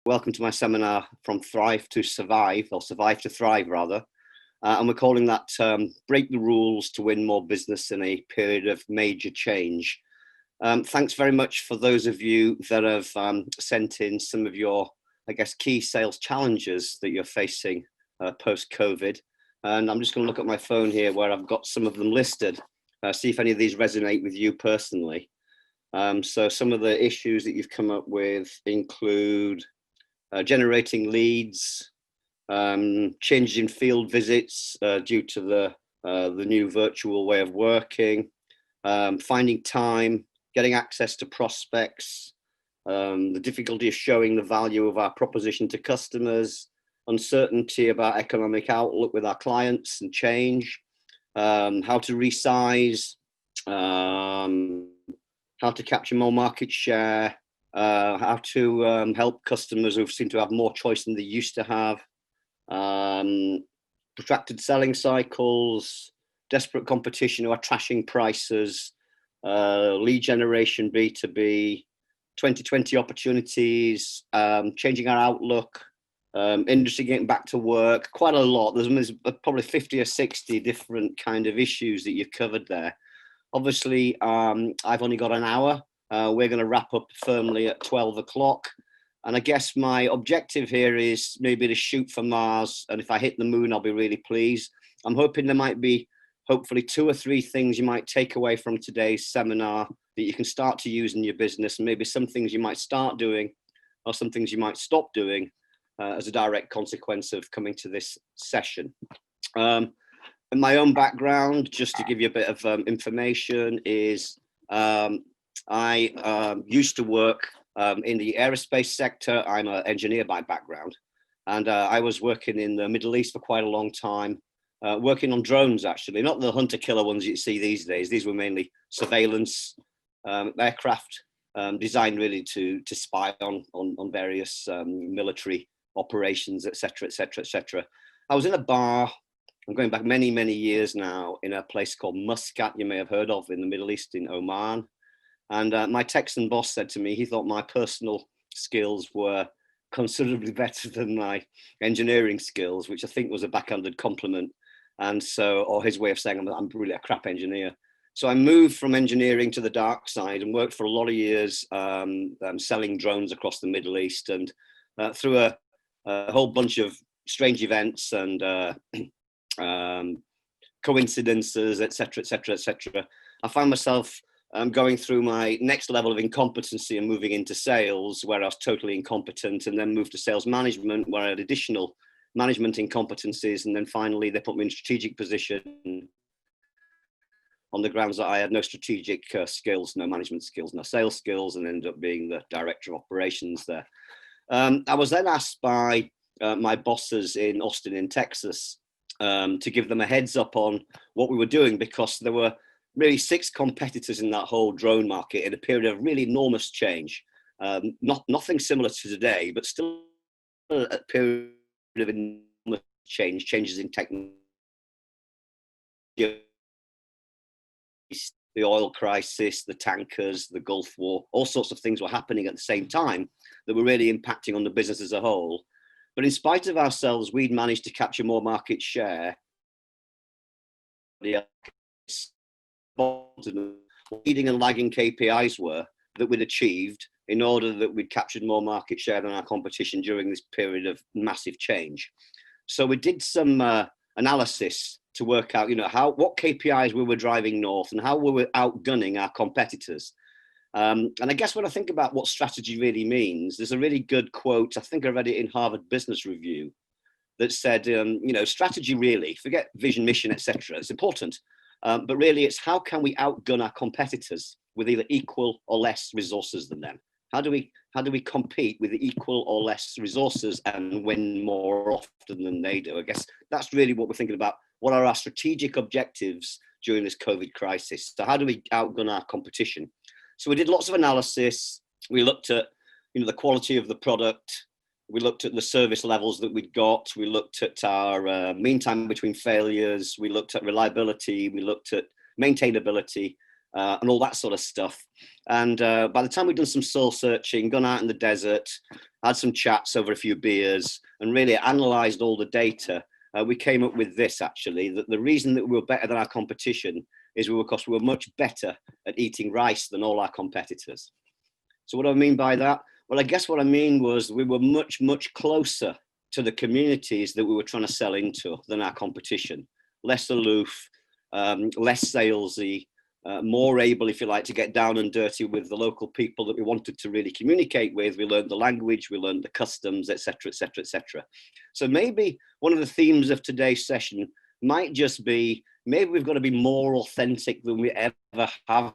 Welcome to my seminar from Thrive to Survive, or Survive to Thrive rather. And we're calling that Break the Rules to Win More Business in a Period of Major Change. Thanks very much for those of you that have sent in some of your, key sales challenges that you're facing post-COVID. And I'm just going to look at my phone here where I've got some of them listed, see if any of these resonate with you personally. So some of the issues that you've come up with include generating leads, changes in field visits due to the new virtual way of working, finding time, getting access to prospects, the difficulty of showing the value of our proposition to customers, uncertainty about economic outlook with our clients and change, how to resize, how to capture more market share, how to help customers who seem to have more choice than they used to have, protracted selling cycles, desperate competition who are trashing prices, lead generation B2B, 2020 opportunities, changing our outlook, industry getting back to work, quite a lot. There's probably 50 or 60 different kind of issues that you've covered there. Obviously, I've only got an hour. We're going to wrap up firmly at 12 o'clock. And I guess my objective here is maybe to shoot for Mars. And if I hit the moon, I'll be really pleased. I'm hoping there might be hopefully 2 or 3 things you might take away from today's seminar that you can start to use in your business. And maybe some things you might start doing or some things you might stop doing as a direct consequence of coming to this session. And my own background, just to give you a bit of information, is I used to work in the aerospace sector. I'm an engineer by background, and I was working in the Middle East for quite a long time, working on drones, actually, not the hunter-killer ones you see these days. These were mainly surveillance aircraft designed really to spy on various military operations, etc., etc., etc. I was in a bar. I'm going back many, many years now, in a place called Muscat, you may have heard of, in the Middle East, in Oman. And my Texan boss said to me, he thought my personal skills were considerably better than my engineering skills, which I think was a backhanded compliment. And so, or his way of saying I'm really a crap engineer. So I moved from engineering to the dark side and worked for a lot of years selling drones across the Middle East. And through a whole bunch of strange events and coincidences, etc., etc., etc., I found myself going through my next level of incompetency and moving into sales, where I was totally incompetent, and then moved to sales management, where I had additional management incompetencies, and then finally they put me in strategic position on the grounds that I had no strategic skills, no management skills, no sales skills, and ended up being the director of operations there. I was then asked by my bosses in Austin, in Texas, to give them a heads up on what we were doing, because there were really 6 competitors in that whole drone market in a period of really enormous change. Nothing similar to today, but still a period of enormous changes in technology. The oil crisis, the tankers, the Gulf War, all sorts of things were happening at the same time that were really impacting on the business as a whole. But in spite of ourselves, we'd managed to capture more market share. Leading and lagging KPIs were that we'd achieved in order that we'd captured more market share than our competition during this period of massive change. So we did some analysis to work out, what KPIs we were driving north and how we were outgunning our competitors. And I guess when I think about what strategy really means, there's a really good quote, I think I read it in Harvard Business Review, that said, strategy really, forget vision, mission, etc. It's important, but really it's how can we outgun our competitors with either equal or less resources than them? How do we compete with equal or less resources and win more often than they do? I guess that's really what we're thinking about. What are our strategic objectives during this COVID crisis? So how do we outgun our competition? So we did lots of analysis. We looked at, the quality of the product. We looked at the service levels that we'd got. We looked at our mean time between failures. We looked at reliability. We looked at maintainability. and all that sort of stuff. And by the time we'd done some soul searching, gone out in the desert, had some chats over a few beers, and really analysed all the data, we came up with this, actually, that the reason that we were better than our competition is because we were much better at eating rice than all our competitors. So what do I mean by that? Well, I guess what I mean was we were much, much closer to the communities that we were trying to sell into than our competition. Less aloof, less salesy, more able, if you like, to get down and dirty with the local people that we wanted to really communicate with. We learned the language, we learned the customs, etc., etc., etc. So maybe one of the themes of today's session might just be, maybe we've got to be more authentic than we ever have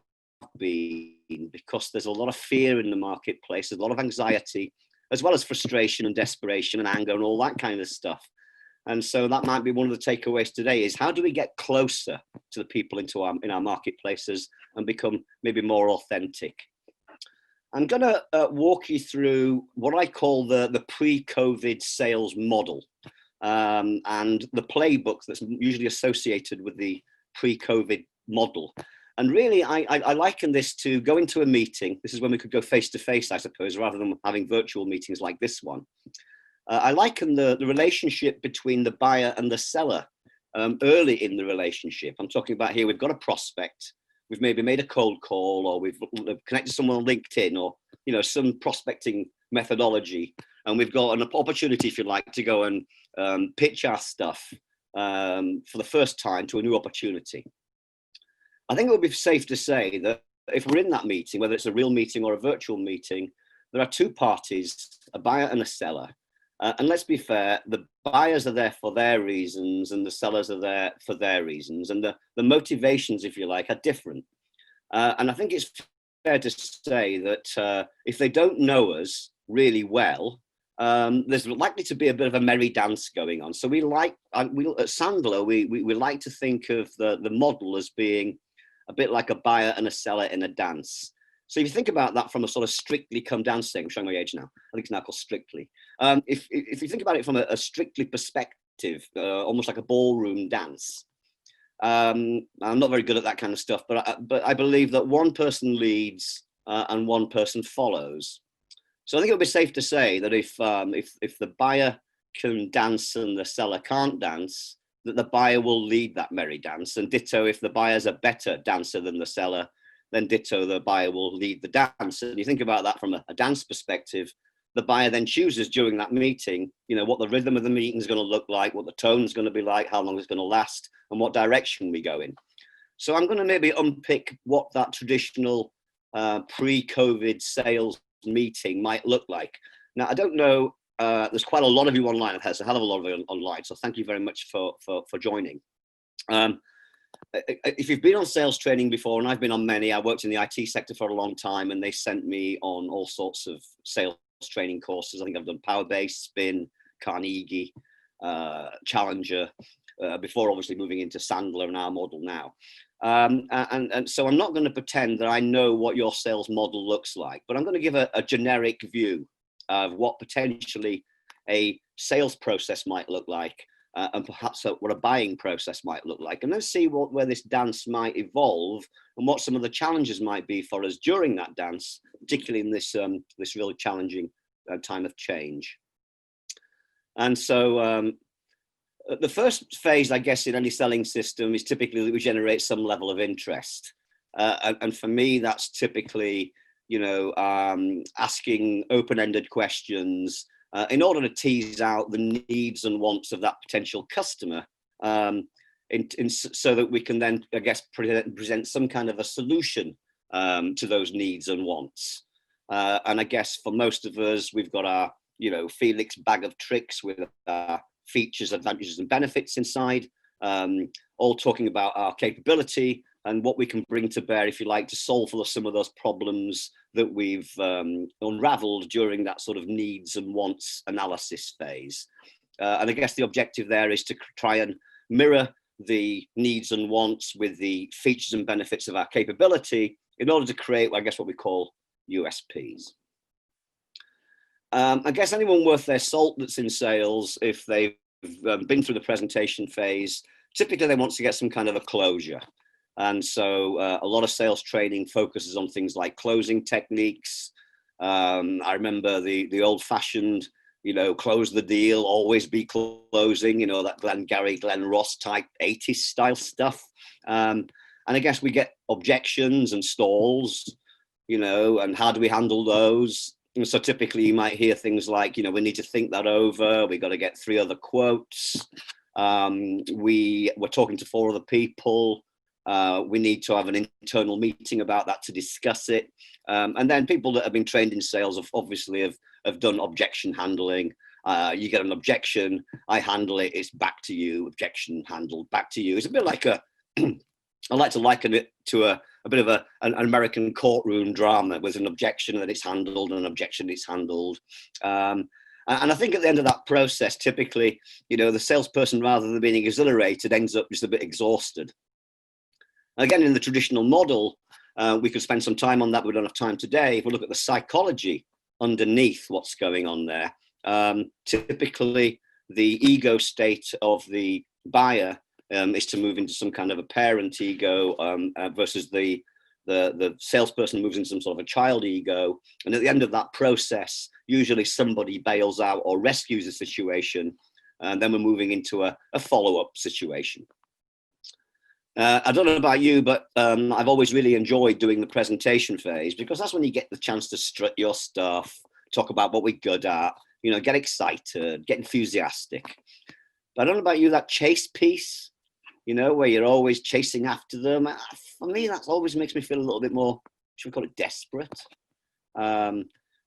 been, because there's a lot of fear in the marketplace, there's a lot of anxiety, as well as frustration and desperation and anger and all that kind of stuff. And so that might be one of the takeaways today, is how do we get closer to the people in our marketplaces and become maybe more authentic? I'm going to walk you through what I call the pre-COVID sales model, and the playbook that's usually associated with the pre-COVID model. And really, I liken this to going to a meeting. This is when we could go face to face, I suppose, rather than having virtual meetings like this one. I liken the relationship between the buyer and the seller early in the relationship. I'm talking about here, we've got a prospect, we've maybe made a cold call, or we've connected someone on LinkedIn, or some prospecting methodology, and we've got an opportunity, if you like, to go and pitch our stuff for the first time to a new opportunity. I think it would be safe to say that if we're in that meeting, whether it's a real meeting or a virtual meeting, there are two parties, a buyer and a seller. And let's be fair, the buyers are there for their reasons and the sellers are there for their reasons. And the motivations, if you like, are different. And I think it's fair to say that if they don't know us really well, there's likely to be a bit of a merry dance going on. So we at Sandler, we like to think of the model as being a bit like a buyer and a seller in a dance. So if you think about that from a sort of Strictly Come Dancing, I'm showing my age now, I think it's now called Strictly. If you think about it from a Strictly perspective, almost like a ballroom dance, I'm not very good at that kind of stuff, but I believe that one person leads and one person follows. So I think it would be safe to say that if the buyer can dance and the seller can't dance, that the buyer will lead that merry dance. And ditto, if the buyer's a better dancer than the seller, then ditto, the buyer will lead the dance. And you think about that from a dance perspective, the buyer then chooses during that meeting, what the rhythm of the meeting is going to look like, what the tone is going to be like, how long it's going to last, and what direction we go in. So I'm going to maybe unpick what that traditional pre-COVID sales meeting might look like. Now, I don't know, there's quite a lot of you online. There's a hell of a lot of you online. So thank you very much for joining. If you've been on sales training before, and I've been on many, I worked in the IT sector for a long time, and they sent me on all sorts of sales training courses. I think I've done Powerbase, Spin, Carnegie, Challenger, before obviously moving into Sandler and our model now. And so I'm not going to pretend that I know what your sales model looks like, but I'm going to give a generic view of what potentially a sales process might look like, and perhaps what a buying process might look like, and then see where this dance might evolve and what some of the challenges might be for us during that dance, particularly in this really challenging time of change. And so the first phase, I guess, in any selling system is typically that we generate some level of interest. And for me, that's typically, asking open-ended questions in order to tease out the needs and wants of that potential customer, so that we can then, I guess, present some kind of a solution to those needs and wants. And I guess for most of us, we've got our, Felix bag of tricks with features, advantages, and benefits inside, all talking about our capability and what we can bring to bear, if you like, to solve for some of those problems that we've unraveled during that sort of needs and wants analysis phase. And I guess the objective there is to try and mirror the needs and wants with the features and benefits of our capability in order to create, I guess, what we call USPs. I guess anyone worth their salt that's in sales, if they've been through the presentation phase, typically they want to get some kind of a closure. And so a lot of sales training focuses on things like closing techniques. I remember the old-fashioned, close the deal, always be closing, that Glengarry, Glen Ross type 80s style stuff. And I guess we get objections and stalls, and how do we handle those? And so typically you might hear things like, we need to think that over. We got to get 3 other quotes. We're talking to 4 other people. We need to have an internal meeting about that to discuss it. And then people that have been trained in sales have done objection handling. You get an objection, I handle it, it's back to you, objection handled, back to you. It's a bit like I like to liken it to a bit of an American courtroom drama with an objection and then it's handled, and an objection is handled. And I think at the end of that process, typically, the salesperson, rather than being exhilarated, ends up just a bit exhausted. Again, in the traditional model, we could spend some time on that, but we don't have time today. If we look at the psychology underneath what's going on there, typically the ego state of the buyer is to move into some kind of a parent ego versus the salesperson moves into some sort of a child ego. And at the end of that process, usually somebody bails out or rescues the situation, and then we're moving into a follow-up situation. I don't know about you, but I've always really enjoyed doing the presentation phase, because that's when you get the chance to strut your stuff, talk about what we're good at, get excited, get enthusiastic. But I don't know about you, that chase piece, where you're always chasing after them. For me, that always makes me feel a little bit more, should we call it desperate?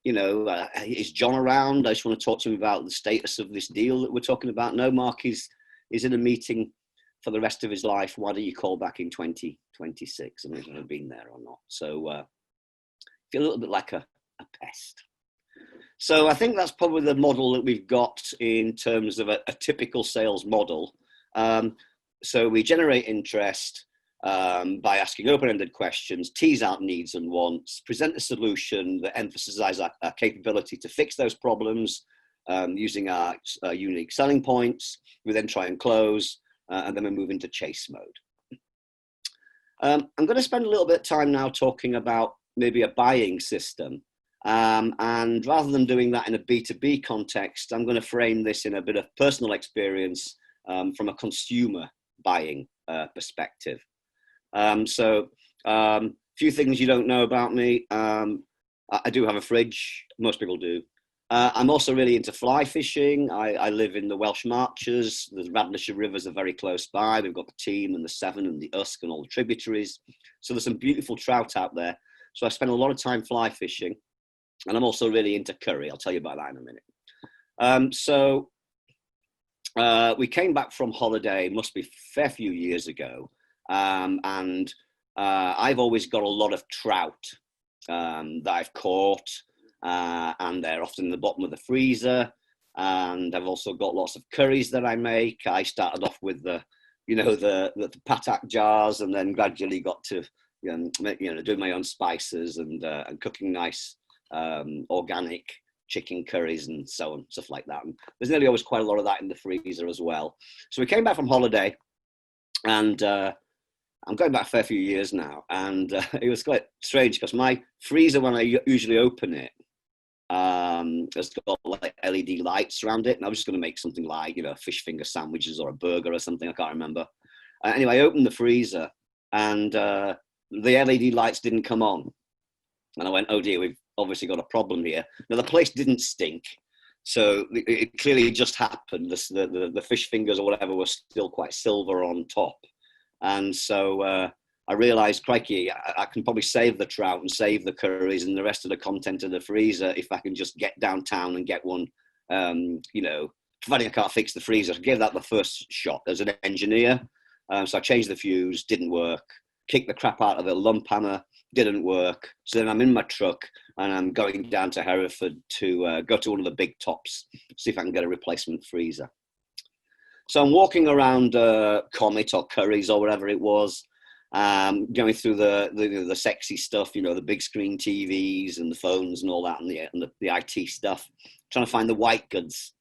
Is John around? I just want to talk to him about the status of this deal that we're talking about. No, Mark is in a meeting for the rest of his life. Why don't you call back in 2026? I don't know if I've been there or not. So feel a little bit like a pest. So I think that's probably the model that we've got in terms of a typical sales model. So we generate interest by asking open-ended questions, tease out needs and wants, present a solution that emphasizes our capability to fix those problems using our unique selling points. We then try and close, and then we move into chase mode. I'm going to spend a little bit of time now talking about maybe a buying system. And rather than doing that in a B2B context, I'm going to frame this in a bit of personal experience from a consumer buying perspective. So a few things you don't know about me. I do have a fridge. Most people do. I'm also really into fly fishing. I live in the Welsh Marches. The Radnorshire rivers are very close by. We've got the Team and the Severn and the Usk and all the tributaries. So there's some beautiful trout out there. So I spend a lot of time fly fishing. And I'm also really into curry. I'll tell you about that in a minute. So we came back from holiday, must be a fair few years ago. And I've always got a lot of trout that I've caught. And they're often in the bottom of the freezer. And I've also got lots of curries that I make. I started off with the patak jars, and then gradually got to doing my own spices and cooking nice organic chicken curries and so on, stuff like that. And there's nearly always quite a lot of that in the freezer as well. So we came back from holiday, and I'm going back a fair few years now, and it was quite strange because my freezer, when I usually open it, has got like LED lights around it, and I was just going to make something like fish finger sandwiches or a burger or something, I can't remember. Anyway, I opened the freezer, and the LED lights didn't come on, and I went, oh dear, we've obviously got a problem here. Now the place didn't stink, so it clearly just happened. The fish fingers or whatever were still quite silver on top, and so I realized, crikey, I can probably save the trout and save the curries and the rest of the content of the freezer if I can just get downtown and get one, providing I can't fix the freezer. I gave that the first shot as an engineer. So I changed the fuse, didn't work, kicked the crap out of the lump hammer, didn't work. So then I'm in my truck and I'm going down to Hereford to go to one of the big tops, see if I can get a replacement freezer. So I'm walking around Comet or Curry's or whatever it was, going through the sexy stuff, the big screen TVs and the phones and all that, and the IT stuff, trying to find the white goods.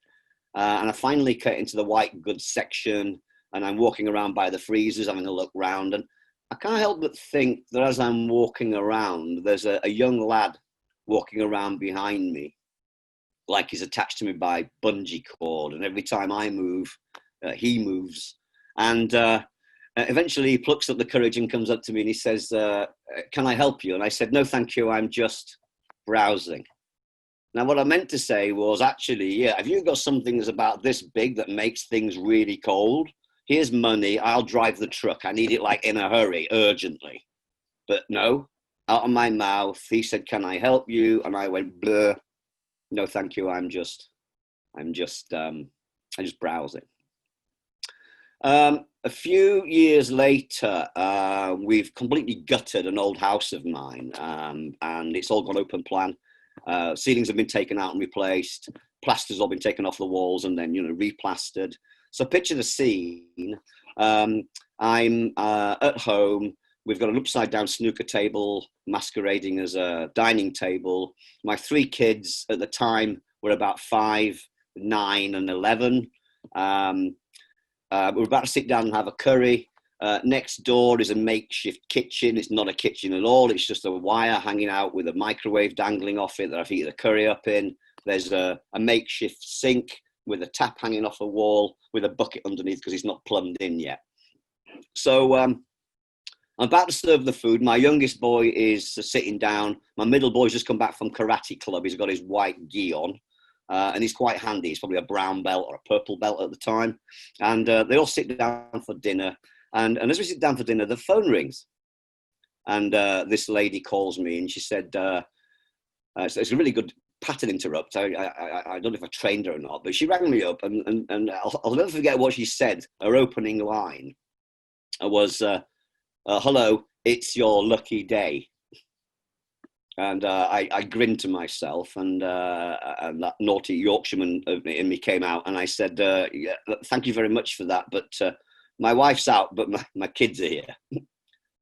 And I finally cut into the white goods section, and I'm walking around by the freezers, having a look round, and I can't help but think that as I'm walking around, there's a young lad walking around behind me, like he's attached to me by bungee cord. And every time I move, he moves. And eventually he plucks up the courage and comes up to me and he says, can I help you? And I said, no, thank you. I'm just browsing. Now, what I meant to say was actually, yeah, if you've got something that's about this big that makes things really cold, here's money. I'll drive the truck. I need it like in a hurry, urgently. But no, out of my mouth, he said, can I help you? And I went, bleh. No, thank you. I'm just browsing. A few years later, we've completely gutted an old house of mine, and it's all gone open plan. Ceilings have been taken out and replaced. Plaster's all been taken off the walls and then, replastered. So picture the scene. I'm at home. We've got an upside down snooker table masquerading as a dining table. My 3 kids at the time were about 5, 9 and 11. We're about to sit down and have a curry. Next door is a makeshift kitchen. It's not a kitchen at all. It's just a wire hanging out with a microwave dangling off it that I've heated the curry up in. There's a makeshift sink with a tap hanging off the wall with a bucket underneath because it's not plumbed in yet. So I'm about to serve the food. My youngest boy is sitting down. My middle boy's just come back from karate club. He's got his white gi on. And he's quite handy. He's probably a brown belt or a purple belt at the time. And they all sit down for dinner. And as we sit down for dinner, the phone rings. And this lady calls me and she said, it's a really good pattern interrupt. I don't know if I trained her or not, but she rang me up and I'll never forget what she said. Her opening line was, hello, it's your lucky day. And I grinned to myself, and that naughty Yorkshireman in me came out, and I said, yeah, thank you very much for that, but my wife's out, but my kids are here.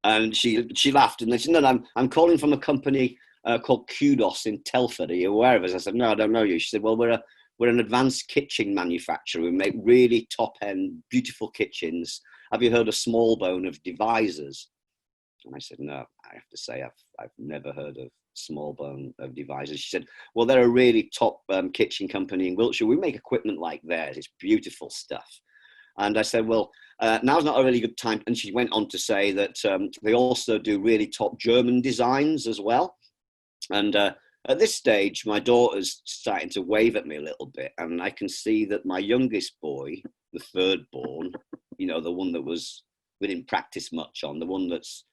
And she laughed, and they said, no, I'm calling from a company called Kudos in Telford. Are you aware of us? I said, no, I don't know you. She said, well, we're an advanced kitchen manufacturer. We make really top-end, beautiful kitchens. Have you heard of Smallbone of Devisers? And I said, no, I have to say I've never heard of Smallbone of Devisers. She said, well, they're a really top kitchen company in Wiltshire. We make equipment like theirs. It's beautiful stuff. And I said, well, now's not a really good time. And she went on to say that they also do really top German designs as well. And at this stage, my daughter's starting to wave at me a little bit. And I can see that my youngest boy, the third born, the one that we didn't practice much on, the one that's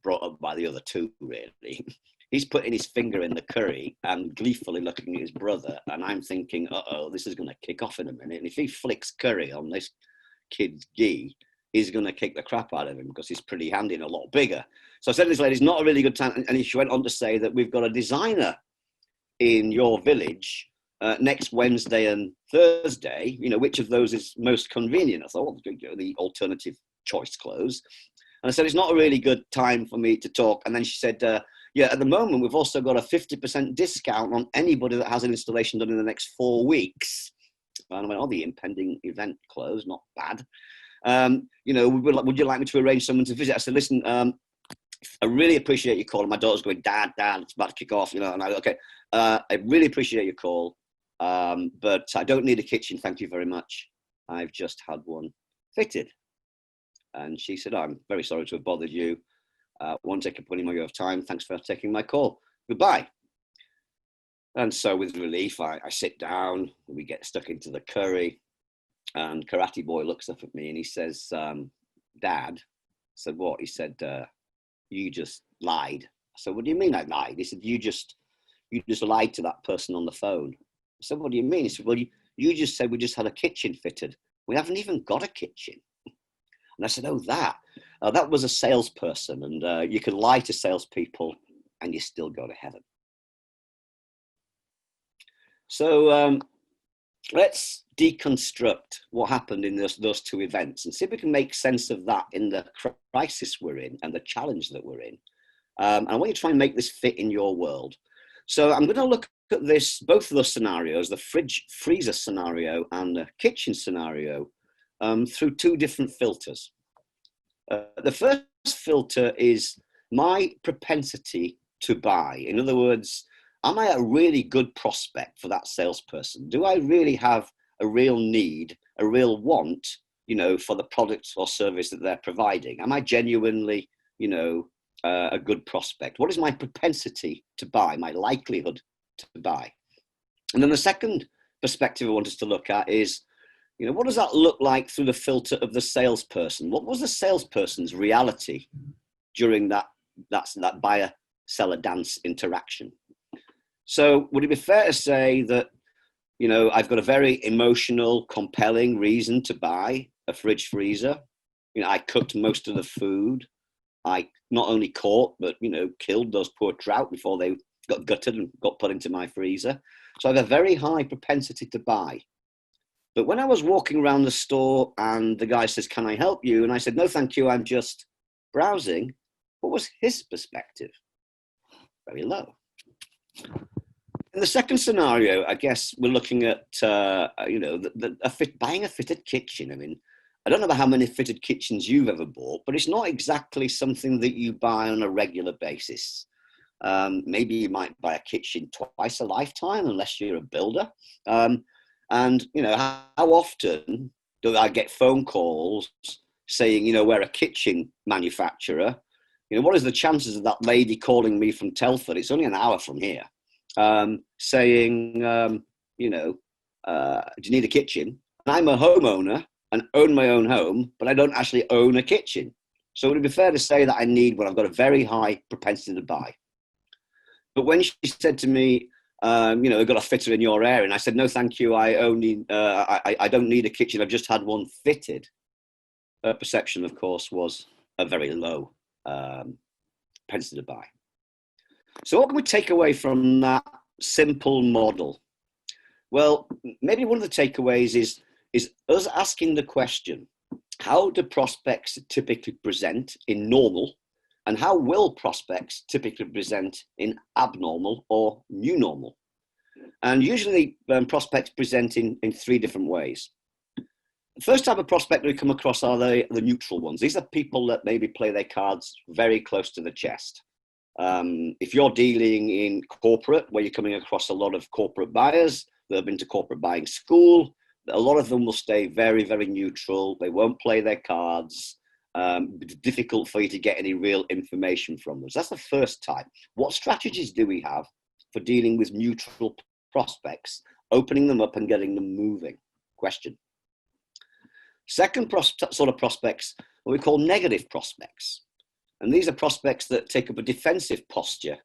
brought up by the other 2, really. He's putting his finger in the curry and gleefully looking at his brother. And I'm thinking, uh-oh, this is going to kick off in a minute. And if he flicks curry on this kid's gi, he's going to kick the crap out of him because he's pretty handy and a lot bigger. So I said to this lady, it's not a really good time. And she went on to say that we've got a designer in your village next Wednesday and Thursday. Which of those is most convenient? I thought, well, the alternative choice clothes. And I said, it's not a really good time for me to talk. And then she said, yeah, at the moment, we've also got a 50% discount on anybody that has an installation done in the next 4 weeks. And I went, oh, the impending event clothes, not bad. Would you like me to arrange someone to visit? I said, listen, I really appreciate your call. And my daughter's going, Dad, it's about to kick off. And I go, okay, I really appreciate your call, but I don't need a kitchen. Thank you very much. I've just had one fitted. And she said, oh, I'm very sorry to have bothered you. Won't take up any more of your time. Thanks for taking my call. Goodbye. And so with relief, I sit down, we get stuck into the curry, and Karate Boy looks up at me and he says, Dad. I said, what? He said, you just lied. I said, what do you mean I lied? He said, you just lied to that person on the phone. I said, what do you mean? He said, well, you just said we just had a kitchen fitted. We haven't even got a kitchen. And I said, oh, that was a salesperson. And you can lie to salespeople and you still go to heaven. So let's deconstruct what happened in those 2 events and see if we can make sense of that in the crisis we're in and the challenge that we're in. And I want you to try and make this fit in your world. So I'm going to look at both of those scenarios, the freezer scenario and the kitchen scenario, through 2 different filters. The first filter is my propensity to buy. In other words, am I a really good prospect for that salesperson? Do I really have a real need, a real want, for the product or service that they're providing? Am I genuinely, a good prospect? What is my propensity to buy, my likelihood to buy? And then the second perspective I want us to look at is, what does that look like through the filter of the salesperson? What was the salesperson's reality during that buyer-seller dance interaction? So would it be fair to say that, I've got a very emotional, compelling reason to buy a fridge freezer? I cooked most of the food. I not only caught, but, killed those poor trout before they got gutted and got put into my freezer. So I have a very high propensity to buy. But when I was walking around the store and the guy says, "Can I help you?" And I said, "No, thank you, I'm just browsing," what was his perspective? Very low. In the second scenario, I guess we're looking at, buying a fitted kitchen. I mean, I don't know how many fitted kitchens you've ever bought, but it's not exactly something that you buy on a regular basis. Maybe you might buy a kitchen twice a lifetime, unless you're a builder. And, how often do I get phone calls saying, we're a kitchen manufacturer? What is the chances of that lady calling me from Telford? It's only an hour from here. Saying, do you need a kitchen? And I'm a homeowner and own my own home, but I don't actually own a kitchen. So would it be fair to say that I need one? I've got a very high propensity to buy. But when she said to me, I've got a fitter in your area, and I said, "No, thank you. I don't need a kitchen. I've just had one fitted." Her perception, of course, was a very low propensity to buy. So what can we take away from that simple model? Well, maybe one of the takeaways is us asking the question, how do prospects typically present in normal, and how will prospects typically present in abnormal or new normal? And usually prospects present in three different ways. The first type of prospect we come across are the neutral ones. These are people that maybe play their cards very close to the chest. If you're dealing in corporate, where you're coming across a lot of corporate buyers that have been to corporate buying school, a lot of them will stay very, very neutral. They won't play their cards. It's difficult for you to get any real information from them. So that's the first type. What strategies do we have for dealing with neutral prospects, opening them up and getting them moving? Question. Second sort of prospects, what we call negative prospects. And these are prospects that take up a defensive posture,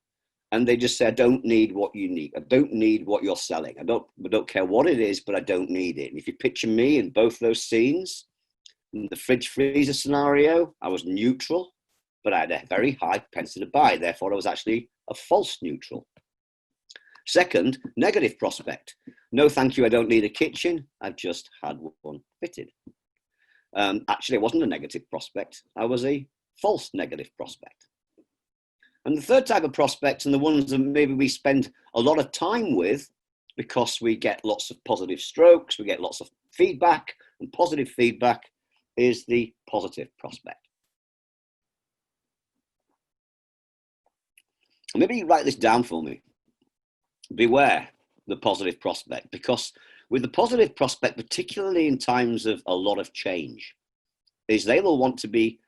and they just say, "I don't need what you need. I don't need what you're selling. I don't care what it is, but I don't need it." And if you picture me in both those scenes, in the fridge freezer scenario, I was neutral, but I had a very high propensity to buy. Therefore, I was actually a false neutral. Second, negative prospect. "No, thank you. I don't need a kitchen. I've just had one fitted." Actually, I wasn't a negative prospect. I was a false negative prospect. And the third type of prospects, and the ones that maybe we spend a lot of time with because we get lots of positive strokes, we get lots of feedback, and positive feedback is the positive prospect. Maybe you write this down for me. Beware the positive prospect, because with the positive prospect, particularly in times of a lot of change, is they will want to be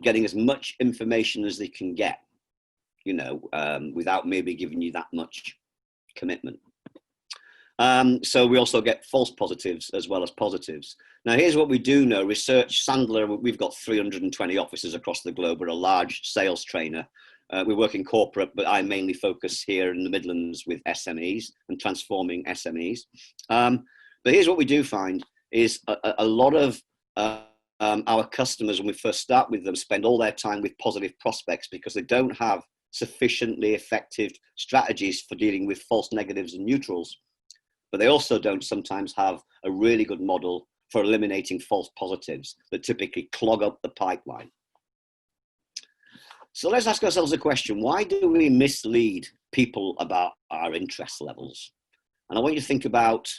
getting as much information as they can get, without maybe giving you that much commitment. So we also get false positives as well as positives. Now, here's what we do know. Research, Sandler, we've got 320 offices across the globe. We're a large sales trainer. We work in corporate, but I mainly focus here in the Midlands with SMEs and transforming SMEs. But here's what we do find is a lot of our customers, when we first start with them, spend all their time with positive prospects because they don't have sufficiently effective strategies for dealing with false negatives and neutrals. But they also don't sometimes have a really good model for eliminating false positives that typically clog up the pipeline. So let's ask ourselves a question. Why do we mislead people about our interest levels? And I want you to think about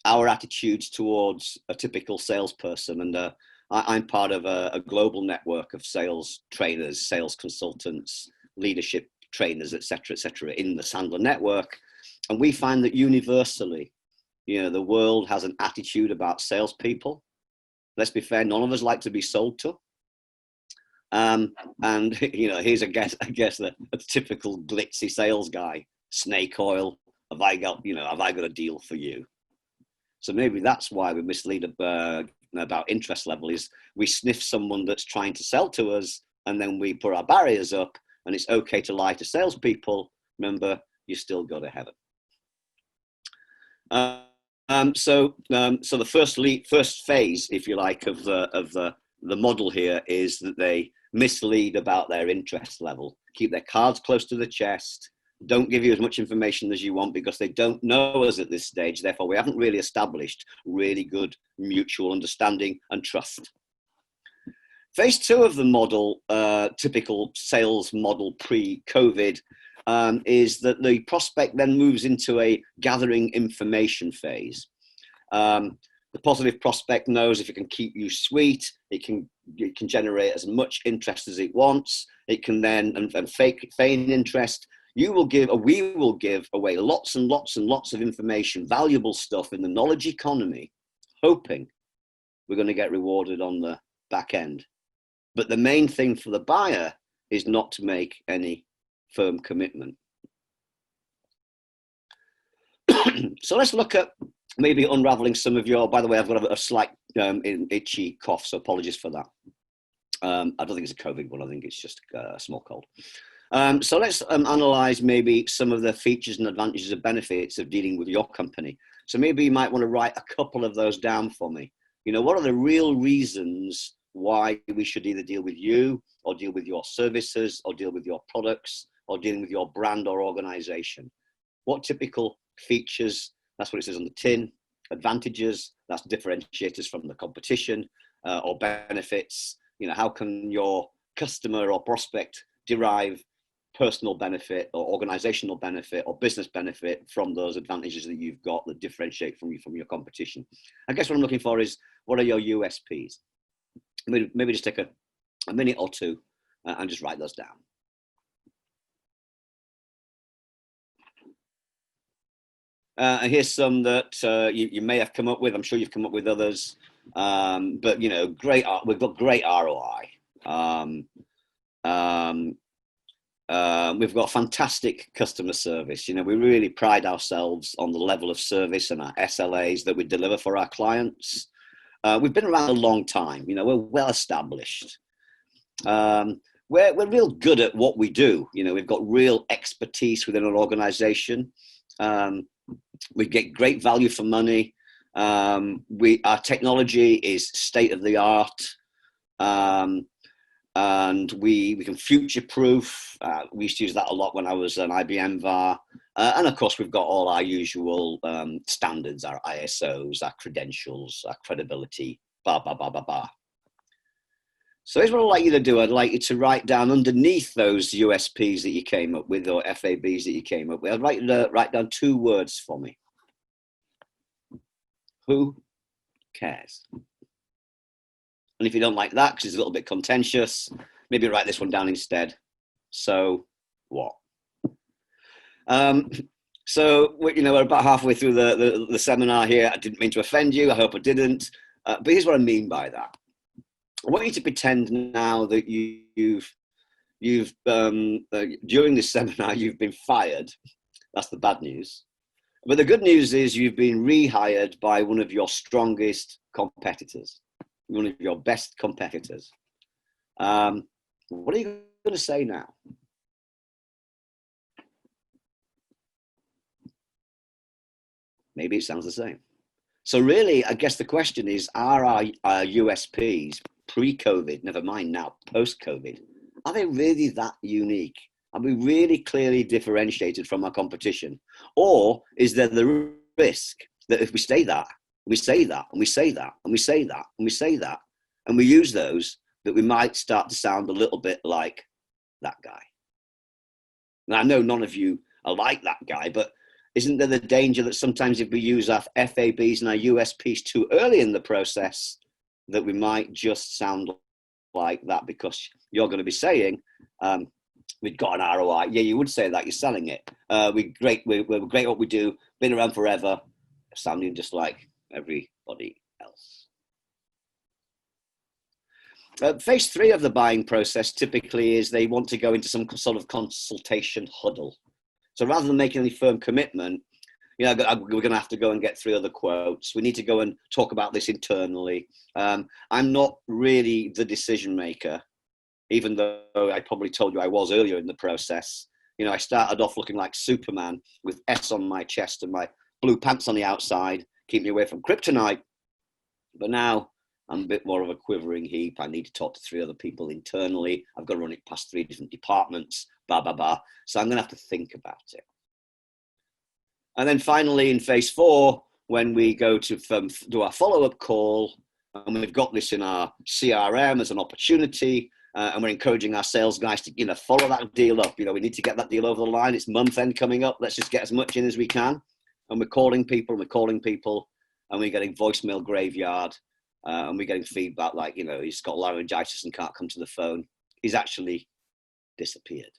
our attitudes towards a typical salesperson. And I'm part of a global network of sales trainers, sales consultants, leadership trainers, etc., in the Sandler network. And we find that universally, the world has an attitude about salespeople. Let's be fair, none of us like to be sold to. And here's I guess a typical glitzy sales guy, snake oil. Have I got a deal for you? So maybe that's why we mislead about interest level, is we sniff someone that's trying to sell to us, and then we put our barriers up, and it's okay to lie to salespeople. Remember, you still go to heaven. So the first phase, if you like, of the model here is that they mislead about their interest level, keep their cards close to the chest, don't give you as much information as you want because they don't know us at this stage. Therefore, we haven't really established really good mutual understanding and trust. Phase 2 of the model, typical sales model pre-COVID, is that the prospect then moves into a gathering information phase. The positive prospect knows if it can keep you sweet, it can generate as much interest as it wants. It can then and feign interest. We will give away lots and lots and lots of information, valuable stuff in the knowledge economy, hoping we're going to get rewarded on the back end. But the main thing for the buyer is not to make any firm commitment. So let's look at maybe unraveling some of your, by the way, I've got a slight itchy cough, so apologies for that. I don't think it's a COVID one, I think it's just a small cold. So let's analyze maybe some of the features and advantages and benefits of dealing with your company. So maybe you might want to write a couple of those down for me. What are the real reasons why we should either deal with you or deal with your services or deal with your products or dealing with your brand or organization? What typical features, that's what it says on the tin, advantages, that's differentiators from the competition, or benefits. How can your customer or prospect derive personal benefit or organizational benefit or business benefit from those advantages that you've got that differentiate from your competition? I guess what I'm looking for is, what are your USPs? Maybe just take a minute or two and just write those down. And here's some that you may have come up with. I'm sure you've come up with others, but great. We've got great ROI. We've got fantastic customer service. We really pride ourselves on the level of service and our SLAs that we deliver for our clients. We've been around a long time. We're well established. We're real good at what we do. We've got real expertise within our organization. We get great value for money. Our technology is state of the art. And we can future-proof. We used to use that a lot when I was an IBM VAR. And of course, we've got all our usual standards, our ISOs, our credentials, our credibility, blah, blah, blah, blah, blah. So here's what I'd like you to do. I'd like you to write down underneath those USPs that you came up with, or FABs that you came up with. I'd like you to write down 2 words for me. Who cares? And if you don't like that, because it's a little bit contentious, maybe write this one down instead. So what? So we're about halfway through the seminar here. I didn't mean to offend you. I hope I didn't. But here's what I mean by that. I want you to pretend now that you've during this seminar you've been fired. That's the bad news. But the good news is you've been rehired by one of your strongest competitors, one of your best competitors. What are you going to say now? Maybe it sounds the same. So really, I guess the question is, are our USPs pre-COVID, never mind now, post-COVID, are they really that unique? Are we really clearly differentiated from our competition? Or is there the risk that if we say that, we say that, and we say that, and we say that, and we say that, and we use those, that we might start to sound a little bit like that guy? Now, I know none of you are like that guy, but isn't there the danger that sometimes if we use our FABs and our USPs too early in the process, that we might just sound like that because you're going to be saying, we've got an ROI. Yeah, you would say that, you're selling it. We're great at what we do, been around forever, sounding just like everybody else. Phase 3 of the buying process typically is they want to go into some sort of consultation huddle. So rather than making any firm commitment, we're going to have to go and get 3 other quotes. We need to go and talk about this internally. I'm not really the decision maker, even though I probably told you I was earlier in the process. I started off looking like Superman with S on my chest and my blue pants on the outside, keep me away from kryptonite. But now I'm a bit more of a quivering heap. I need to talk to 3 other people internally. I've got to run it past 3 different departments, blah, blah, blah. So I'm going to have to think about it. And then finally in phase 4, when we go to do our follow-up call, and we've got this in our CRM as an opportunity, and we're encouraging our sales guys to, follow that deal up. We need to get that deal over the line. It's month end coming up. Let's just get as much in as we can. And we're calling people, and we're getting voicemail graveyard, and we're getting feedback like, he's got laryngitis and can't come to the phone. He's actually disappeared.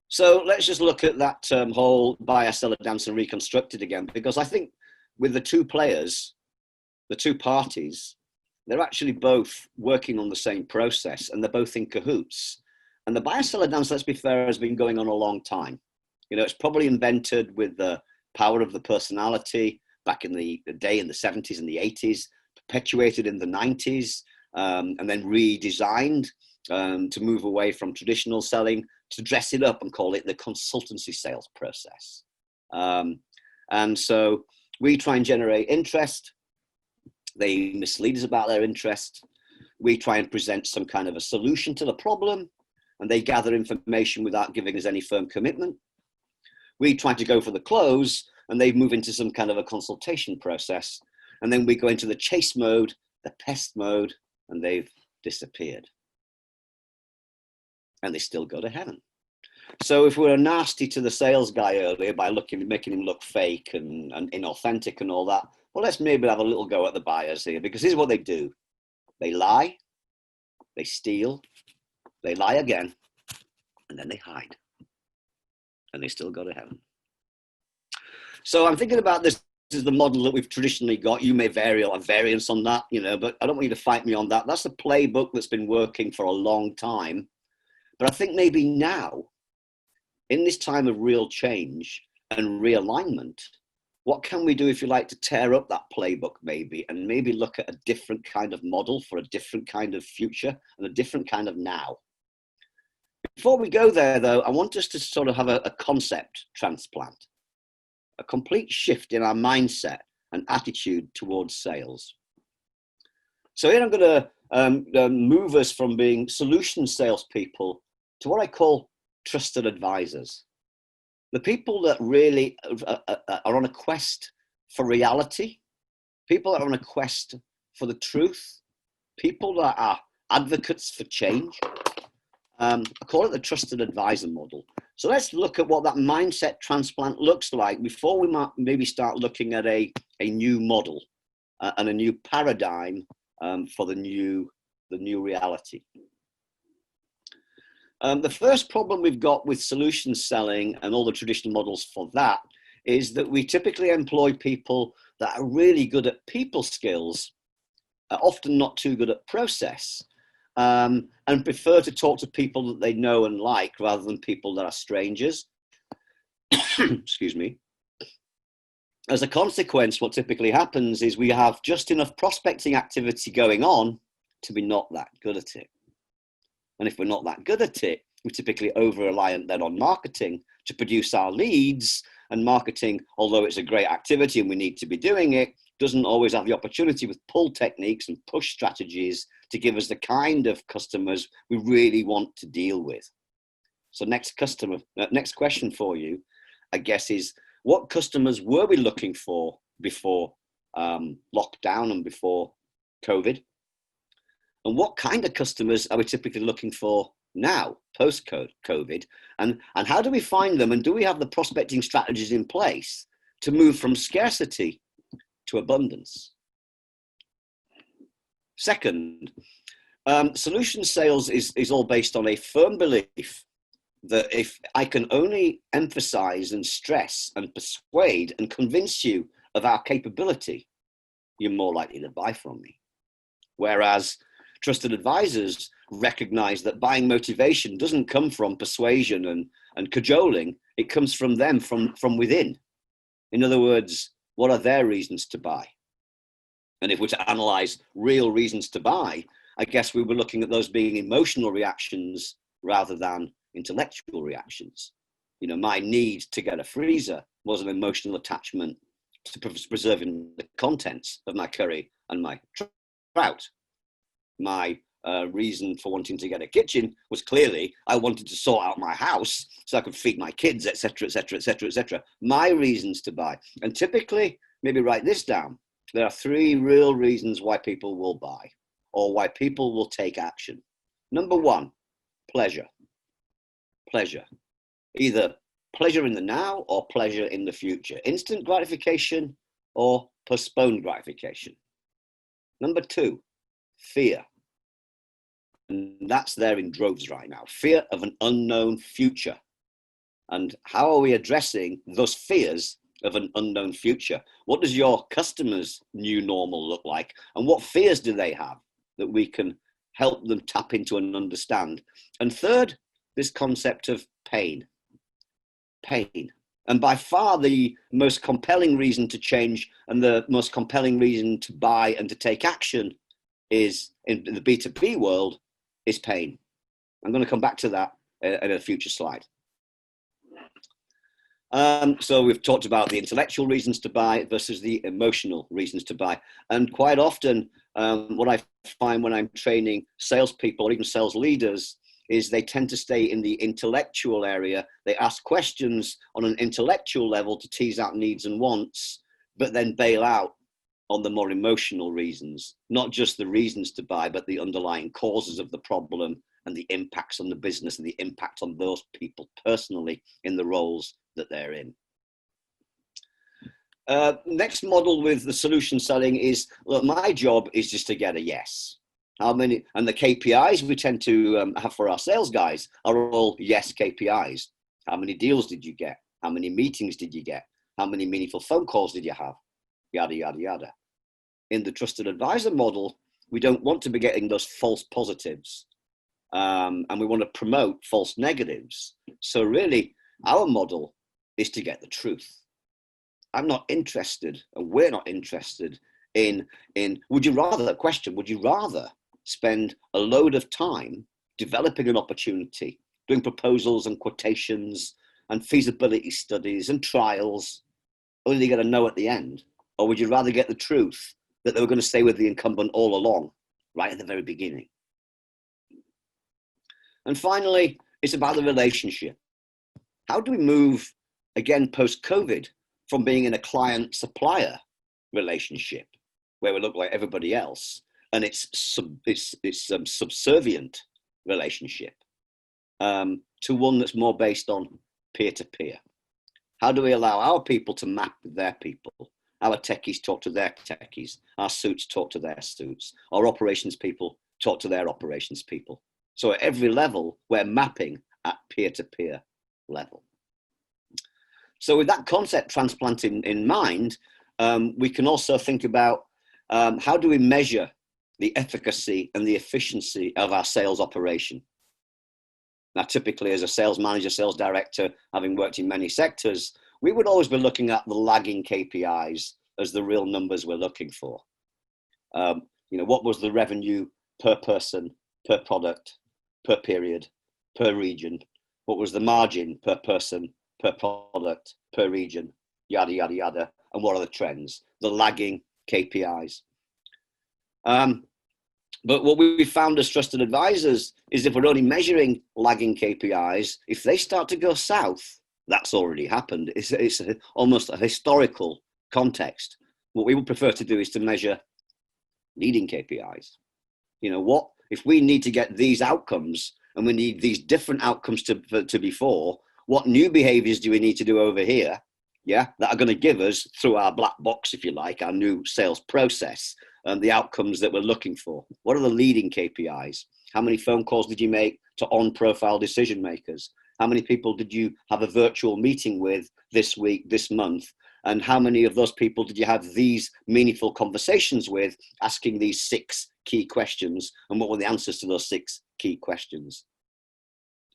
So let's just look at that whole buyer, seller dance and reconstruct it again, because I think with the 2 players, the 2 parties, they're actually both working on the same process and they're both in cahoots. And the buyer, seller dance, let's be fair, has been going on a long time. It's probably invented with the power of the personality back in the day in the 70s and the 80s, perpetuated in the 90s, and then redesigned to move away from traditional selling to dress it up and call it the consultancy sales process. And so we try and generate interest. They mislead us about their interest. We try and present some kind of a solution to the problem, and they gather information without giving us any firm commitment. We try to go for the close, and they move into some kind of a consultation process. And then we go into the chase mode, the pest mode, and they've disappeared. And they still go to heaven. So if we were nasty to the sales guy earlier by making him look fake and inauthentic and all that, well, let's maybe have a little go at the buyers here, because here's what they do. They lie, they steal, they lie again, and then they hide. And they still go to heaven. So I'm thinking about this is the model that we've traditionally got. You may vary or have variance on that, but I don't want you to fight me on that. That's the playbook that's been working for a long time. But I think maybe now, in this time of real change and realignment, what can we do, if you like, to tear up that playbook maybe, and maybe look at a different kind of model for a different kind of future and a different kind of now? Before we go there, though, I want us to sort of have a concept transplant, a complete shift in our mindset and attitude towards sales. So here I'm going to move us from being solution salespeople to what I call trusted advisors. The people that really are on a quest for reality, people that are on a quest for the truth, people that are advocates for change. I call it the trusted advisor model. So let's look at what that mindset transplant looks like before we might maybe start looking at a new model and a new paradigm for the new reality. The first problem we've got with solution selling and all the traditional models for that is that we typically employ people that are really good at people skills, often not too good at process, and prefer to talk to people that they know and like rather than people that are strangers. Excuse me. As a consequence, what typically happens is we have just enough prospecting activity going on to be not that good at it. And if we're not that good at it, we're typically over-reliant then on marketing to produce our leads. And marketing, although it's a great activity and we need to be doing it, doesn't always have the opportunity with pull techniques and push strategies to give us the kind of customers we really want to deal with. So next question for you, I guess, is what customers were we looking for before lockdown and before COVID? And what kind of customers are we typically looking for now, post-COVID? And how do we find them? And do we have the prospecting strategies in place to move from scarcity to abundance? Second, solution sales is all based on a firm belief that if I can only emphasize and stress and persuade and convince you of our capability, you're more likely to buy from me. Whereas trusted advisors recognize that buying motivation doesn't come from persuasion and cajoling. It comes from them, from within. In other words, what are their reasons to buy? And if we're to analyze real reasons to buy, I guess we were looking at those being emotional reactions rather than intellectual reactions. You know, my need to get a freezer was an emotional attachment to preserving the contents of my curry and my trout. My reason for wanting to get a kitchen was clearly I wanted to sort out my house so I could feed my kids, etc., etc., etc., etc. My reasons to buy. And typically, maybe write this down, there are 3 real reasons why people will buy or why people will take action. Number 1, pleasure. Pleasure. Either pleasure in the now or pleasure in the future. Instant gratification or postponed gratification. Number 2, fear. And that's there in droves right now. Fear of an unknown future. And how are we addressing those fears of an unknown future? What does your customers' new normal look like? And what fears do they have that we can help them tap into and understand? And third, this concept of pain. Pain. And by far the most compelling reason to change and the most compelling reason to buy and to take action is, in the B2B world, is pain. I'm going to come back to that in a future slide. So we've talked about the intellectual reasons to buy versus the emotional reasons to buy. And quite often, what I find when I'm training salespeople or even sales leaders is they tend to stay in the intellectual area. They ask questions on an intellectual level to tease out needs and wants, but then bail out on the more emotional reasons, not just the reasons to buy, but the underlying causes of the problem and the impacts on the business and the impact on those people personally in the roles that they're in. Next model with the solution selling is, look, my job is just to get a yes. How many, and the KPIs we tend to have for our sales guys are all yes KPIs. How many deals did you get? How many meetings did you get? How many meaningful phone calls did you have? Yada, yada, yada. In the trusted advisor model, we don't want to be getting those false positives. And we want to promote false negatives. So really, our model is to get the truth. I'm not interested, and we're not interested in would you rather spend a load of time developing an opportunity, doing proposals and quotations and feasibility studies and trials, only get a no at the end? Or would you rather get the truth that they were going to stay with the incumbent all along, right at the very beginning? And finally, it's about the relationship. How do we move, again, post-COVID, from being in a client-supplier relationship, where we look like everybody else, and it's subservient relationship, to one that's more based on peer-to-peer? How do we allow our people to map with their people? Our techies talk to their techies. Our suits talk to their suits. Our operations people talk to their operations people. So at every level, we're mapping at peer-to-peer level. So with that concept transplant in mind, we can also think about how do we measure the efficacy and the efficiency of our sales operation? Now, typically as a sales manager, sales director, having worked in many sectors, we would always be looking at the lagging KPIs as the real numbers we're looking for. What was the revenue per person, per product, per period, per region? What was the margin per person, per product, per region, yada, yada, yada? And what are the trends? The lagging KPIs. But what we found as trusted advisors is if we're only measuring lagging KPIs, if they start to go south, that's already happened. It's almost a historical context. What we would prefer to do is to measure leading KPIs. What if we need to get these outcomes and we need these different outcomes to before, what new behaviors do we need to do over here, that are going to give us, through our black box, if you like, our new sales process, the outcomes that we're looking for. What are the leading KPIs? How many phone calls did you make to on-profile decision makers? How many people did you have a virtual meeting with this week, this month? And how many of those people did you have these meaningful conversations with, asking these 6 key questions? And what were the answers to those 6 key questions?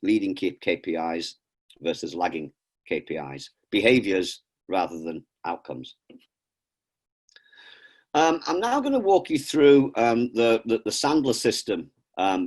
Leading KPIs versus lagging KPIs. Behaviors rather than outcomes. I'm now going to walk you through the Sandler system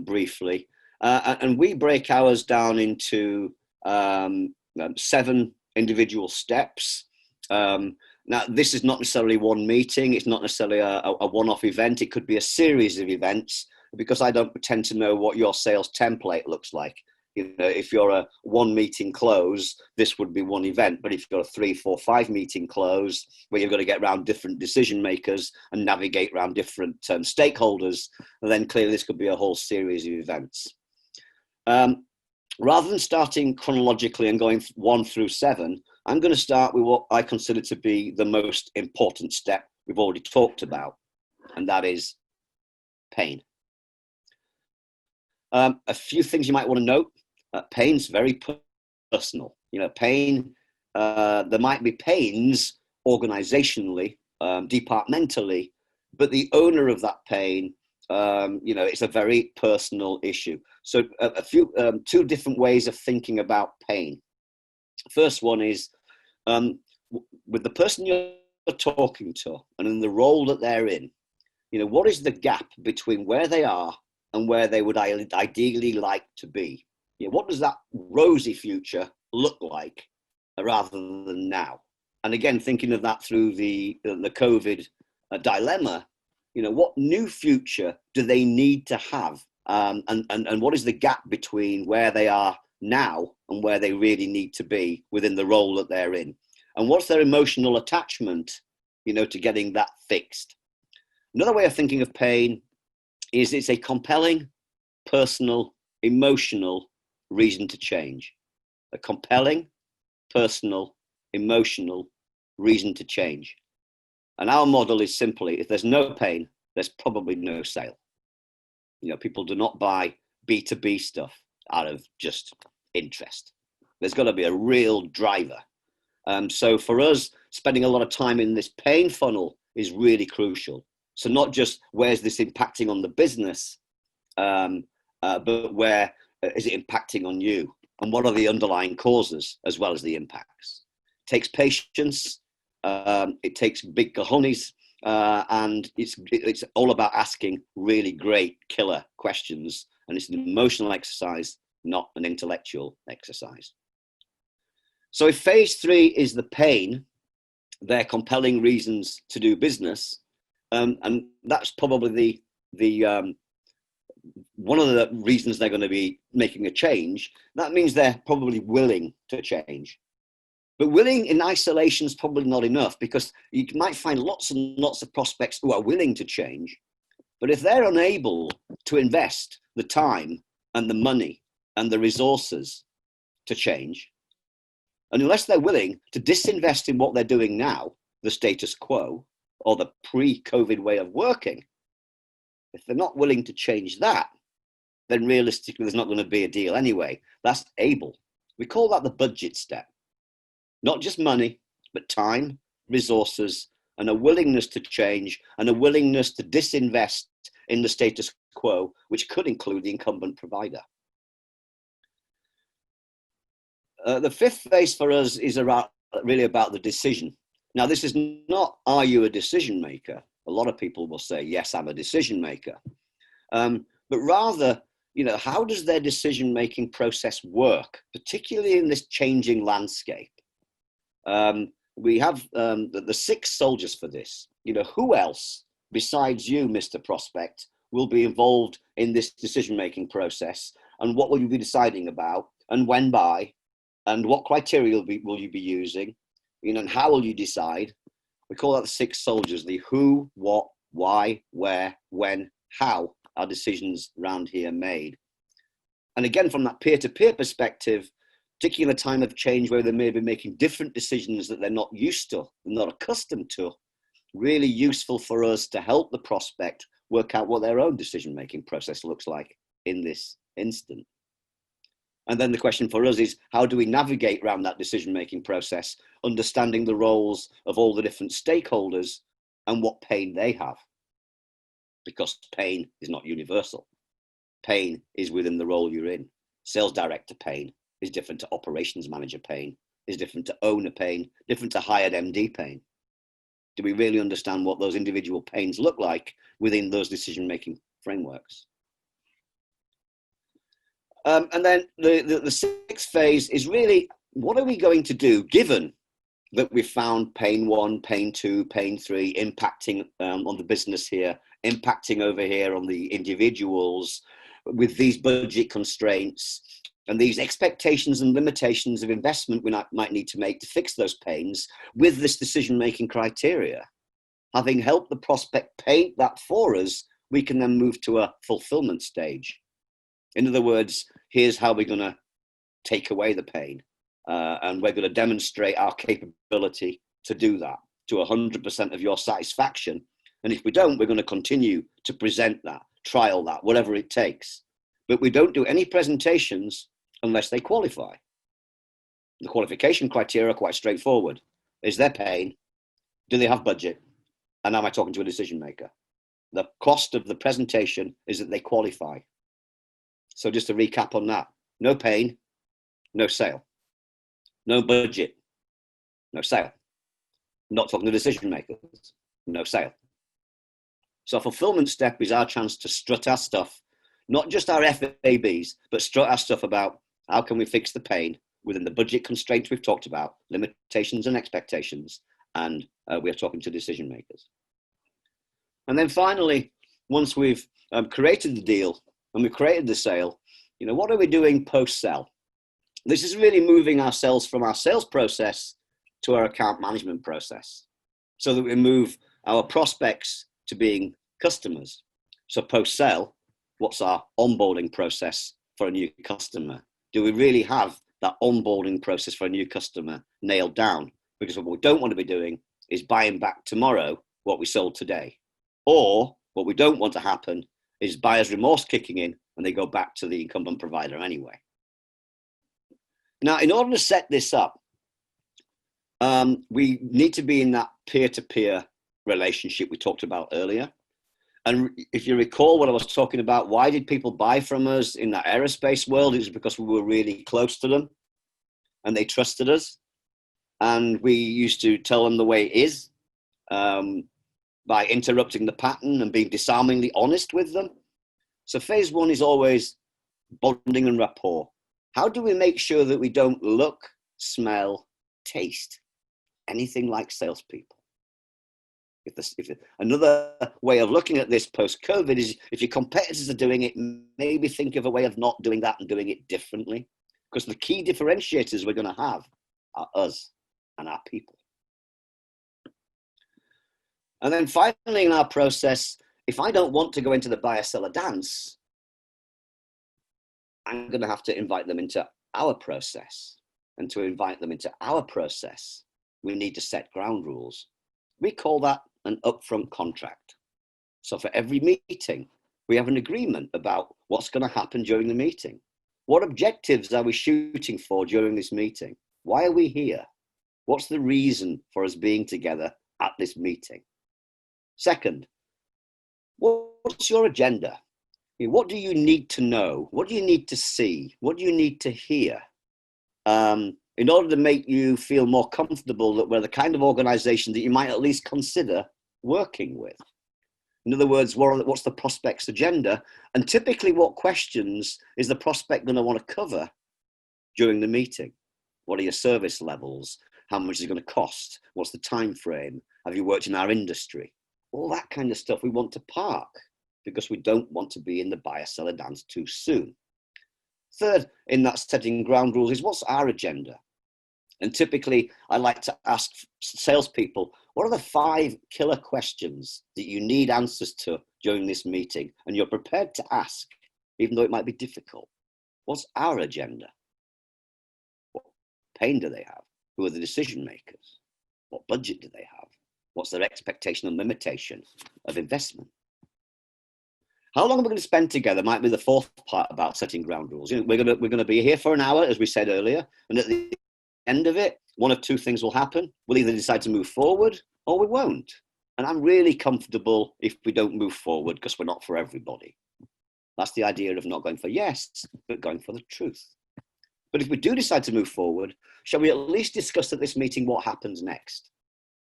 briefly. And we break ours down into 7 individual steps. Now, this is not necessarily one meeting. It's not necessarily a one-off event. It could be a series of events, because I don't pretend to know what your sales template looks like. You know, if you're a 1 meeting close, this would be one event. But if you've got a 3, 4, 5 meeting close, where you've got to get around different decision makers and navigate around different stakeholders, then clearly this could be a whole series of events. Rather than starting chronologically and going 1 through 7, I'm going to start with what I consider to be the most important step we've already talked about, and that is pain. A few things you might want to note. Pain's very personal. You know, pain, there might be pains organizationally, departmentally, but the owner of that pain, you know, it's a very personal issue. So two different ways of thinking about pain. First one is with the person you're talking to and in the role that they're in, you know, what is the gap between where they are and where they would ideally like to be? You know, what does that rosy future look like rather than now? And again, thinking of that through the COVID dilemma, you know, what new future do they need to have? And what is the gap between where they are now and where they really need to be within the role that they're in? And what's their emotional attachment, you know, to getting that fixed? Another way of thinking of pain is it's a compelling, personal, emotional reason to change. A compelling, personal, emotional reason to change. And our model is simply, if there's no pain, there's probably no sale. You know, people do not buy B2B stuff out of just interest. There's got to be a real driver. So for us, spending a lot of time in this pain funnel is really crucial. So not just where's this impacting on the business, but where is it impacting on you? And what are the underlying causes as well as the impacts? It takes patience. It takes big cojones, and it's all about asking really great killer questions. And it's an emotional exercise, not an intellectual exercise. So if phase 3 is the pain, they're compelling reasons to do business. And that's probably the one of the reasons they're going to be making a change. That means they're probably willing to change. But willing in isolation is probably not enough, because you might find lots and lots of prospects who are willing to change. But if they're unable to invest the time and the money and the resources to change, and unless they're willing to disinvest in what they're doing now, the status quo or the pre-COVID way of working, if they're not willing to change that, then realistically there's not going to be a deal anyway. That's able. We call that the budget step. Not just money, but time, resources, and a willingness to change, and a willingness to disinvest in the status quo, which could include the incumbent provider. The 5th phase for us is really about the decision. Now, this is not, are you a decision maker? A lot of people will say, yes, I'm a decision maker. But rather, you know, how does their decision-making process work, particularly in this changing landscape? We have the 6 soldiers for this. You know, who else besides you, Mr. Prospect, will be involved in this decision-making process? And what will you be deciding about? And when by? And what criteria will you be using? You know, and how will you decide? We call that the 6 soldiers, the who, what, why, where, when, how are decisions around here made. And again, from that peer-to-peer perspective, particularly in a time of change where they may be making different decisions that they're not used to, they're not accustomed to, really useful for us to help the prospect work out what their own decision-making process looks like in this instant. And then the question for us is, how do we navigate around that decision-making process, understanding the roles of all the different stakeholders and what pain they have? Because pain is not universal. Pain is within the role you're in. Sales director pain is different to operations manager pain, is different to owner pain, different to hired MD pain. Do we really understand what those individual pains look like within those decision-making frameworks? And then the sixth phase is really, what are we going to do given that we've found pain 1, pain 2, pain 3 impacting on the business here, impacting over here on the individuals with these budget constraints and these expectations and limitations of investment we might need to make to fix those pains with this decision-making criteria. Having helped the prospect paint that for us, we can then move to a fulfillment stage. In other words, here's how we're going to take away the pain. And we're going to demonstrate our capability to do that to 100% of your satisfaction. And if we don't, we're going to continue to present that, trial that, whatever it takes. But we don't do any presentations unless they qualify. The qualification criteria are quite straightforward. Is there pain? Do they have budget? And am I talking to a decision maker? The cost of the presentation is that they qualify. So just to recap on that, no pain, no sale. No budget, no sale. Not talking to decision makers, no sale. So fulfillment step is our chance to strut our stuff, not just our FABs, but strut our stuff about how can we fix the pain within the budget constraints we've talked about, limitations and expectations, and we're talking to decision makers. And then finally, once we've created the deal and we've created the sale, what are we doing post-sell? This is really moving ourselves from our sales process to our account management process so that we move our prospects to being customers. So post-sale, what's our onboarding process for a new customer? Do we really have that onboarding process for a new customer nailed down? Because what we don't want to be doing is buying back tomorrow what we sold today. Or what we don't want to happen is buyer's remorse kicking in and they go back to the incumbent provider anyway. Now, in order to set this up, we need to be in that peer-to-peer relationship we talked about earlier. And if you recall what I was talking about, why did people buy from us in that aerospace world? It was because we were really close to them and they trusted us. And we used to tell them the way it is by interrupting the pattern and being disarmingly honest with them. So phase one is always bonding and rapport. How do we make sure that we don't look, smell, taste anything like salespeople? Another way of looking at this post-COVID is if your competitors are doing it, maybe think of a way of not doing that and doing it differently. Because the key differentiators we're going to have are us and our people. And then finally in our process, if I don't want to go into the buyer-seller dance, I'm going to have to invite them into our process. And to invite them into our process, we need to set ground rules. We call that an upfront contract. So for every meeting, we have an agreement about what's going to happen during the meeting. What objectives are we shooting for during this meeting? Why are we here? What's the reason for us being together at this meeting? Second, what's your agenda? What do you need to know? What do you need to see? What do you need to hear? In order to make you feel more comfortable that we're the kind of organization that you might at least consider working with. In other words, what's the prospect's agenda? And typically what questions is the prospect going to want to cover during the meeting? What are your service levels? How much is it going to cost? What's the time frame? Have you worked in our industry? All that kind of stuff we want to park because we don't want to be in the buyer-seller dance too soon. Third, in that setting ground rules is what's our agenda? And typically, I like to ask salespeople, what are the 5 killer questions that you need answers to during this meeting? And you're prepared to ask, even though it might be difficult. What's our agenda? What pain do they have? Who are the decision makers? What budget do they have? What's their expectation and limitation of investment? How long are we going to spend together might be the fourth part about setting ground rules. You know, we're going to be here for an hour, as we said earlier, and at the end of it, one of two things will happen. We'll either decide to move forward or we won't. And I'm really comfortable if we don't move forward because we're not for everybody. That's the idea of not going for yes, but going for the truth. But if we do decide to move forward, shall we at least discuss at this meeting what happens next?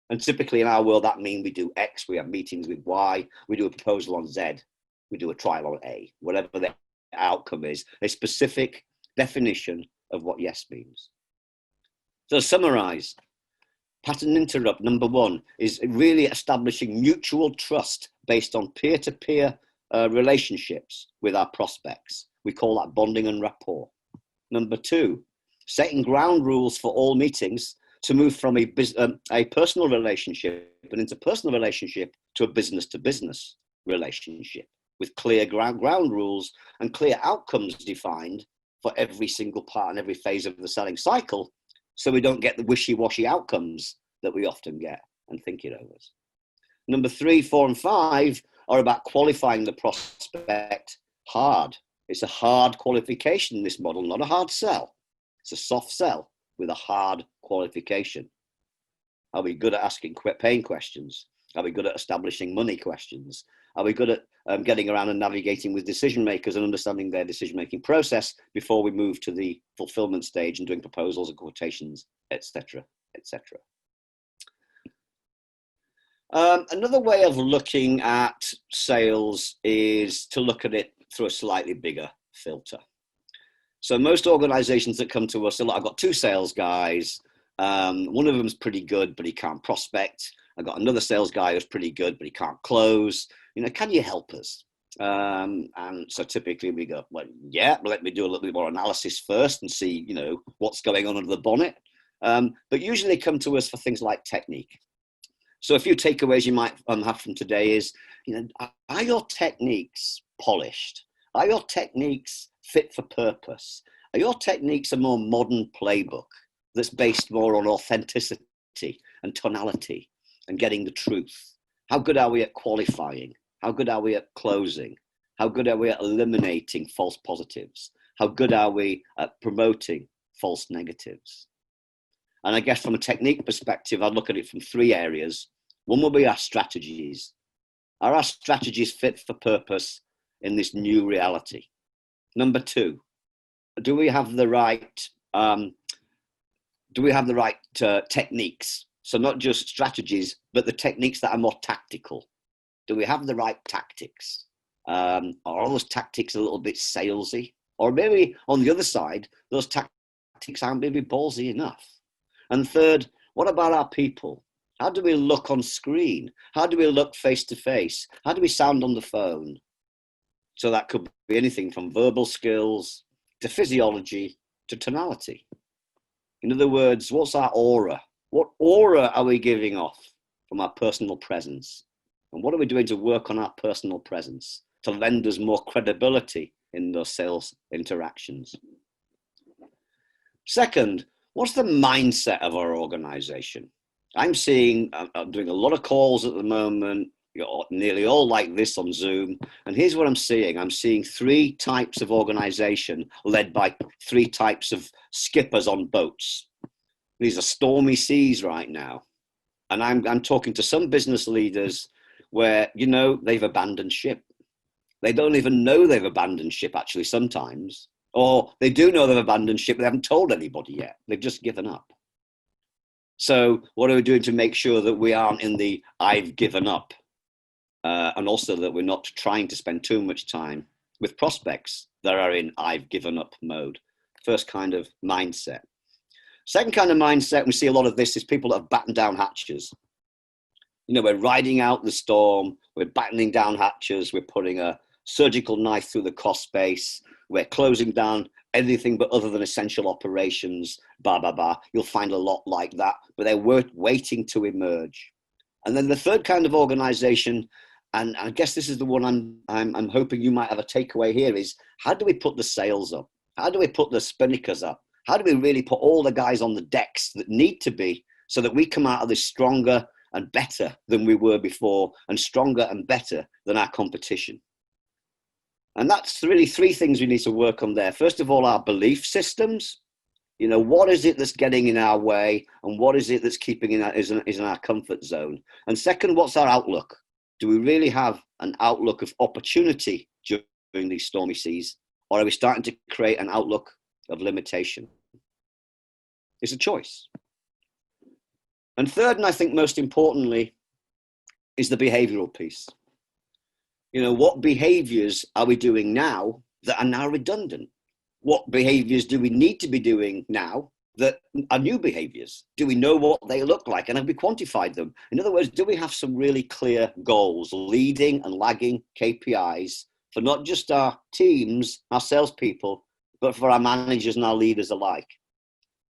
And typically in our world, that means we do X, we have meetings with Y, we do a proposal on Z, we do a trial on A, whatever the outcome is, a specific definition of what yes means. So to summarize, pattern interrupt, number one, is really establishing mutual trust based on peer-to-peer relationships with our prospects. We call that bonding and rapport. Number two, setting ground rules for all meetings to move from a personal relationship, an interpersonal relationship, to a business-to-business relationship with clear ground rules and clear outcomes defined for every single part and every phase of the selling cycle, so we don't get the wishy-washy outcomes that we often get and think it over. Number 3, 4, and 5 are about qualifying the prospect hard. It's a hard qualification, this model, not a hard sell. It's a soft sell with a hard qualification. Are we good at asking paying questions? Are we good at establishing money questions? Are we good at getting around and navigating with decision makers and understanding their decision-making process before we move to the fulfillment stage and doing proposals and quotations, etc., etc. Another way of looking at sales is to look at it through a slightly bigger filter. So most organizations that come to us are like, I've got 2 sales guys. One of them's pretty good, but he can't prospect. I've got another sales guy who's pretty good, but he can't close. You know, can you help us? And so typically we go, well, yeah, but let me do a little bit more analysis first and see, you know, what's going on under the bonnet. But usually they come to us for things like technique. So a few takeaways you might have from today is, you know, are your techniques polished? Are your techniques fit for purpose? Are your techniques a more modern playbook that's based more on authenticity and tonality and getting the truth? How good are we at qualifying? How good are we at closing? How good are we at eliminating false positives? How good are we at promoting false negatives? And I guess from a technique perspective, I'd look at it from 3 areas. One will be our strategies. Are our strategies fit for purpose in this new reality? Number 2, do we have the right techniques? So not just strategies, but the techniques that are more tactical. Do we have the right tactics? Are all those tactics a little bit salesy? Or maybe on the other side, those tactics aren't maybe ballsy enough. And third, what about our people? How do we look on screen? How do we look face to face? How do we sound on the phone? So that could be anything from verbal skills to physiology to tonality. In other words, what's our aura? What aura are we giving off from our personal presence? And what are we doing to work on our personal presence to lend us more credibility in those sales interactions? Second, what's the mindset of our organization? I'm doing a lot of calls at the moment, nearly all like this on Zoom. And here's what I'm seeing. I'm seeing 3 types of organization led by 3 types of skippers on boats. These are stormy seas right now. And I'm talking to some business leaders where, you know, they've abandoned ship. They don't even know they've abandoned ship actually sometimes. Or they do know they've abandoned ship, but they haven't told anybody yet. They've just given up. So what are we doing to make sure that we aren't in the I've given up? And also that we're not trying to spend too much time with prospects that are in I've given up mode. First kind of mindset. Second kind of mindset, we see a lot of this, is people that have battened down hatches. You know, we're riding out the storm, we're battening down hatches, we're putting a surgical knife through the cost base, we're closing down anything but other than essential operations, You'll find a lot like that, but they're waiting to emerge. And then the third kind of organization, and I guess this is the one I'm hoping you might have a takeaway here, is how do we put the sails up? How do we put the spinnakers up? How do we really put all the guys on the decks that need to be so that we come out of this stronger and better than we were before, and stronger and better than our competition. And that's really three things we need to work on there. First of all, our belief systems. You know, what is it that's getting in our way, and what is it that's keeping is in our comfort zone? And second, what's our outlook? Do we really have an outlook of opportunity during these stormy seas, or are we starting to create an outlook of limitation? It's a choice. And third, and I think most importantly, is the behavioral piece. You know, what behaviors are we doing now that are now redundant? What behaviors do we need to be doing now that are new behaviors? Do we know what they look like, and have we quantified them? In other words, do we have some really clear goals, leading and lagging KPIs for not just our teams, our salespeople, but for our managers and our leaders alike?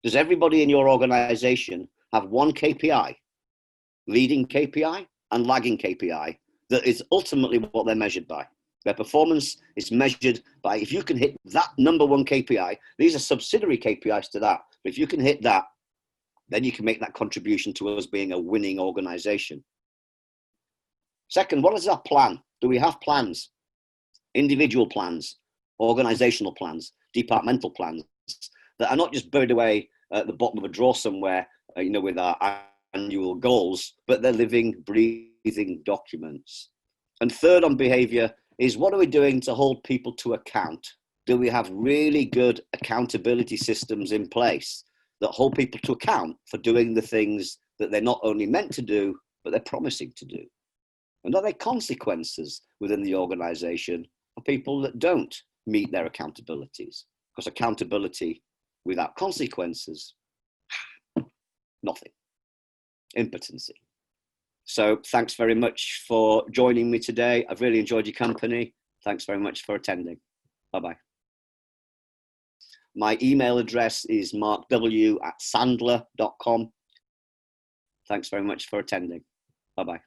Does everybody in your organization have one KPI, leading KPI and lagging KPI, that is ultimately what they're measured by? Their performance is measured by, if you can hit that number one KPI, these are subsidiary KPIs to that, but if you can hit that, then you can make that contribution to us being a winning organization. Second, what is our plan? Do we have plans? Individual plans, organizational plans, departmental plans that are not just buried away at the bottom of a drawer somewhere, you know, with our annual goals, but they're living, breathing documents. And third, on behavior, is what are we doing to hold people to account? Do we have really good accountability systems in place that hold people to account for doing the things that they're not only meant to do, but they're promising to do? And are there consequences within the organization for people that don't meet their accountabilities? Because accountability without consequences, nothing. Impotency. So thanks very much for joining me today. I've really enjoyed your company. Thanks very much for attending. Bye-bye. My email address is markw@sandler.com. Thanks very much for attending. Bye-bye.